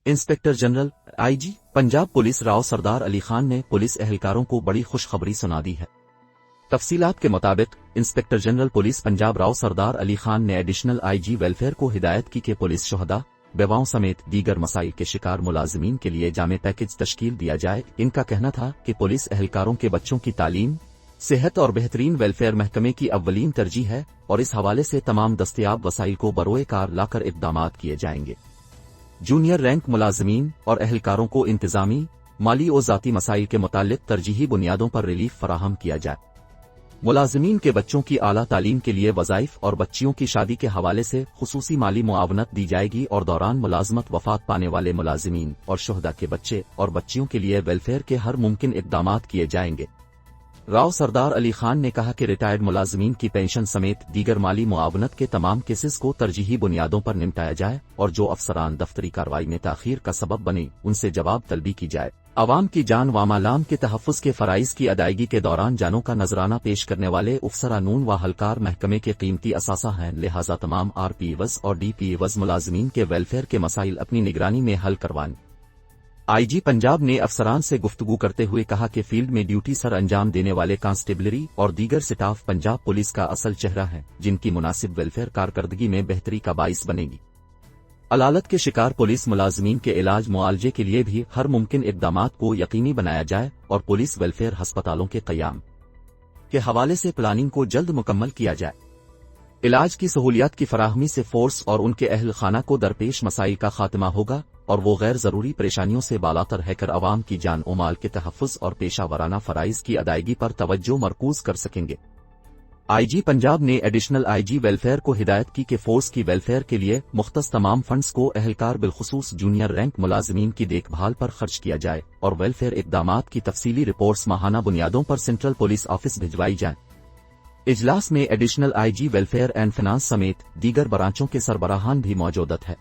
Inspector general IG Punjab police Rao Sardar Ali Khan ने police एहलकारों को बड़ी खुशखबरी सुना दी है। तफसीलात के मुताबिक inspector general police Punjab Rao Sardar Ali Khan ने एडिशनल आईजी वेलफेयर को हिदायत की कि पुलिस शुहदा, बेवाओं समेत दीगर मसाइल के शिकार मुलाजिमीन के लिए जामे पैकेज तश्कील दिया जाए। इनका कहना था कि पुलिस एहलकारों के बच्चों की तालीम, सेहत और बेहतरीन वेलफेयर महकमे की अव्वलीन तरजीह है और इस हवाले से तमाम दस्तयाब वसाइल को बरोए कार लाकर इक़दामात किए जाएंगे। जूनियर रैंक मुलाजिमीन और एहलकारों को इंतजामी, माली और ज़ाती मसाइल के मुताल्लिक तरजीही बुनियादों पर रिलीफ फराहम किया जाए। मुलाजिमीन के बच्चों की आला तालीम के लिए वज़ाइफ और बच्चियों की शादी के हवाले से खुसूसी माली मुआवनत दी जाएगी और दौरान मुलाजमत वफात पाने वाले मुलाजिमीन और शुहदा के बच्चे और बच्चियों के लिए वेलफेयर के हर मुमकिन इक़दामात किए जाएंगे। राव सरदार अली खान ने कहा कि रिटायर्ड मुलाजिमीन की पेंशन समेत दीगर माली मुआवनत के तमाम केसेस को तरजीही बुनियादों पर निपटाया जाए और जो अफसरान दफ्तरी कार्रवाई में ताखीर का सबब बने उनसे जवाब तलबी की जाए। अवाम की जान व मालाम के तहफ़्फ़ुज़ के फ़राइज़ की अदायगी के दौरान जानों का नजराना पेश करने वाले अफसरानून व हलकार महकमे के कीमती असासा हैं, लिहाजा तमाम आरपीएवज़ और डीपीएवज़ मुलाजिमीन के वेलफेयर के मसाइल अपनी निगरानी में हल करवाएं। आईजी पंजाब ने अफसरान से गुफ्तगू करते हुए कहा कि फील्ड में ड्यूटी सर अंजाम देने वाले कांस्टेबलरी और दीगर स्टाफ पंजाब पुलिस का असल चेहरा है, जिनकी मुनासिब वेलफेयर कारकर्दगी में बेहतरी का बाइस बनेगी। अलालत के शिकार पुलिस मुलाजिमीन के इलाज मुआलजे के लिए भी हर मुमकिन इक़दामात को यकीनी बनाया जाए और पुलिस वेलफेयर हस्पतालों के क़याम के हवाले से प्लानिंग को जल्द मुकम्मल किया जाए। इलाज की सहूलियात की फराहमी से फोर्स और उनके अहल खाना को दरपेश मसाइल का खात्मा होगा और वो गैर जरूरी परेशानियों से बालातर रहकर अवाम की जान और माल के तहफ़्फ़ुज़ और पेशा वराना फ़राइज़ की अदायगी पर तवज्जो मरकूज कर सकेंगे। आईजी पंजाब ने एडिशनल आईजी वेलफेयर को हिदायत की कि फोर्स की वेलफेयर के लिए मुख्तस तमाम फंड्स को एहलकार बिलखुसूस जूनियर रैंक मुलाजिमीन की देखभाल पर खर्च किया जाए और वेलफेयर इक़दामात की तफसीली रिपोर्ट्स माहाना बुनियादों पर सेंट्रल पुलिस ऑफिस भिजवाई जाएं। इजलास में additional IG welfare and finance समेत दीगर ब्रांचों के सरबराहान भी मौजूद है।